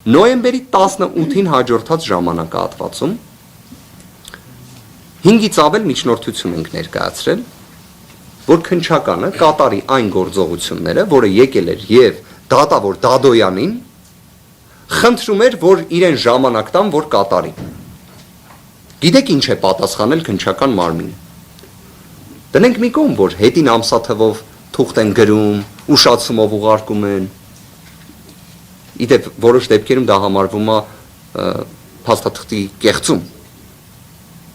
Նոյեմբերի 18-ին հաջորդած ժամանակահատվածում 5-ից ավել միջնորդություն ենք ներկայացրել, որ քննչականը կատարի այն գործողությունները, որը եկել էր եւ դատավոր Դադոյանին խնդրում էր, որ իրեն ժամանակ տան, որ կատարի։ Գիտեք ինչ է պատասխանել քննչական մարմինը։ Դնենք մի կողմ, որ հետին ամսաթվով թուղթ են գրում, ուշացումով ուղարկում են։ Իդեպ որոշ դեպքերում դա համարվում է փաստաթղթի կեղծում,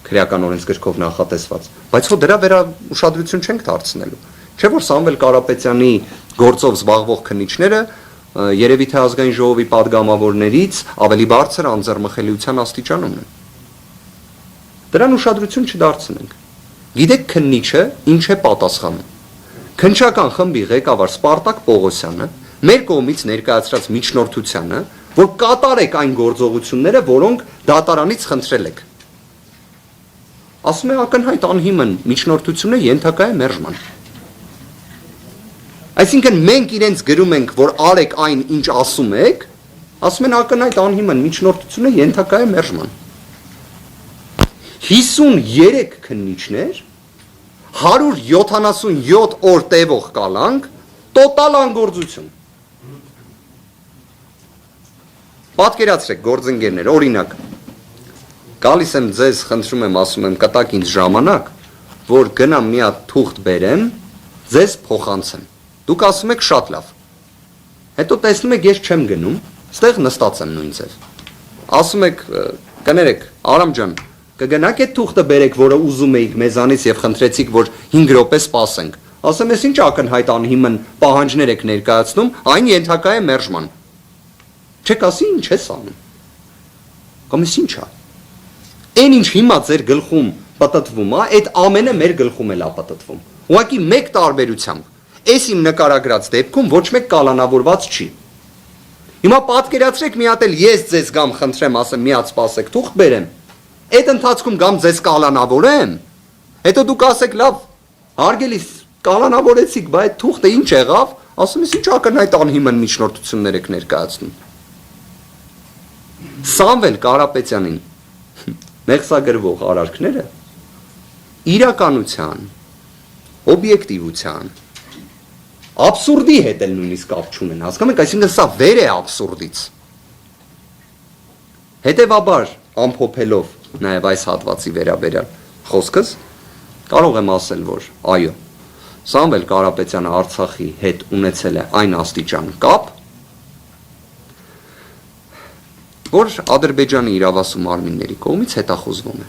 քրեական օրենսգրքով նախատեսված, բայց հո դրա վերաուշադրություն չենք դարձնելու։ Չէ՞ որ Սամվել Կարապետյանի գործով զբաղվող քննիչները երևի թե ազգային ժողովի падգամավորներից ավելի բարձր անձեռմխելիության աստիճանում են։ Դրան ուշադրություն չդարձնենք։ Գիտեք քննիչը ինչ է պատասխանում։ Քննչական խմբի ղեկավար Սպարտակ Պողոսյանը մեր կողմից ներկայացրած միջնորդությանը, որ կատարեք այն գործողությունները, որոնք դատարանից խնդրել եք։ Ասում է ակնհայտ անհիմն միջնորդությունը ենթակա է մերժման։ Այսինքն մենք իրենց գրում ենք, որ արեք այն, ինչ ասում եք, ասում են ակնհայտ անհիմն միջնորդությունը ենթակա է մերժման։ 53 քննիչներ, 177 օր տևող կալանք, տոտալ անգործություն։ Պատկերացրեք, գործընկերներ, օրինակ, գալիս եմ ձեզ, խնդրում եմ, ասում եմ, կտակ ինձ ժամանակ, որ գնամ մի հատ թուղթ բերեմ, ձեզ փոխանցեմ։ Դուք ասում եք շատ լավ։ Հետո տեսնում եք, ես չեմ գնում, ստեղ նստած եմ նույն ձև։ Ասում եք, կներեք, Արամ ջան, կգնաք այդ թուղթը բերեք, որը ուզում էիք մեզանից եւ խնդրեցիք, որ 5 րոպե սպասենք։ Ասեմ, ես ինչ ակնհայտ անհիմն պահանջներ եք ներկայացնում, այն ենթակա է մերժման։ Չեք ասի ինչ ես անում։ Կամ ես ինչ է։ Այն ինչ հիմա ձեր գլխում պատտվում է, այդ ամենը մեր գլխում էլ է պատտվում։ Ուղղակի մեկ տարբերությամբ, այս իմ նկարագրած դեպքում ոչ մեկ կալանավորված չի։ Հիմա պատկերացրեք մի հատ էլ ես ձեզ գամ խնդրեմ, ասեմ մի հատ սպասեք, թուղթ բերեմ։ Այդ ընթացքում գամ ձեզ կալանավորեմ, հետո դուք ասեք լավ, հարգելիս, կալանավորեցիք, բայց այդ թուղթը ինչ եղավ, ասում ես ինչ ակնհայտ անհիմն միջնորդություններ եք ներկայացնում։ Սամվել Կարապետյանին մեղսագրվող արարքները իրականության, օբյեկտիվության, աբսուրդի հետ էլ նույնիսկ կապ չունեն, հասկանում եք, այսինքն սա վեր է աբսուրդից։ Հետևաբար, ամփոփելով նաև այս հատվածի վերաբերյալ խոսքս, կարող եմ ասել, որ այո, Սամվել Կարապետյանը Արցախի հետ ունեցել է այն աստիճան կապ, որ Ադրբեջանի իրավասու մարմինների կողմից հետախուզվում է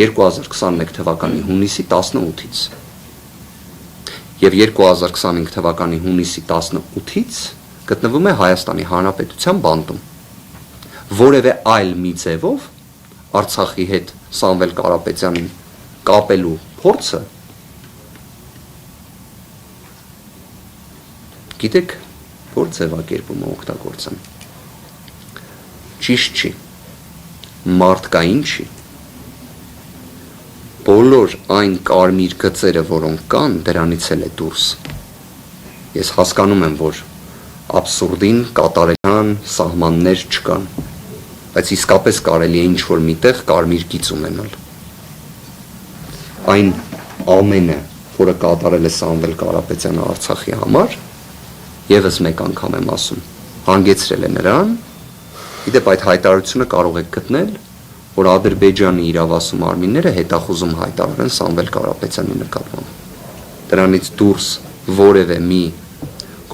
2021 թվականի հունիսի 18-ից և 2025 թվականի հունիսի 18-ից գտնվում է Հայաստանի Հանրապետության բանտում։ Որևէ այլ մի ձևով Արցախի հետ Սամվել Կարապետյանին կապելու փորձը գիտեք, որ ձևակերպում է օգտագործում։ Ճիշտ չի, մարդկային չի։ Բոլոր այն կարմիր գծերը, որոնք կան, դրանից էլ է դուրս։ Ես հասկանում եմ, որ աբսուրդին կատարելան սահմաններ չկան, բայց իսկապես կարելի է ինչ-որ միտեղ կարմիր գիծ ունենալ։ Այն ամենը, որը կատարել է Սամվել Կարապետյանը Արցախի համար, ևս մեկ անգամ եմ ասում, հանգեցրել է նրան, իդեպ այդ հայտարարությունը կարող եք գտնել, որ Ադրբեջանի իրավասու մարմինները հետախուզում հայտարարեն Սամվել Կարապետյանի նկատմամբ։ Դրանից դուրս որևէ մի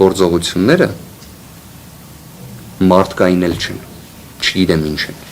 գործողությունները մարդկային էլ չեն, չգիտեմ ինչ են։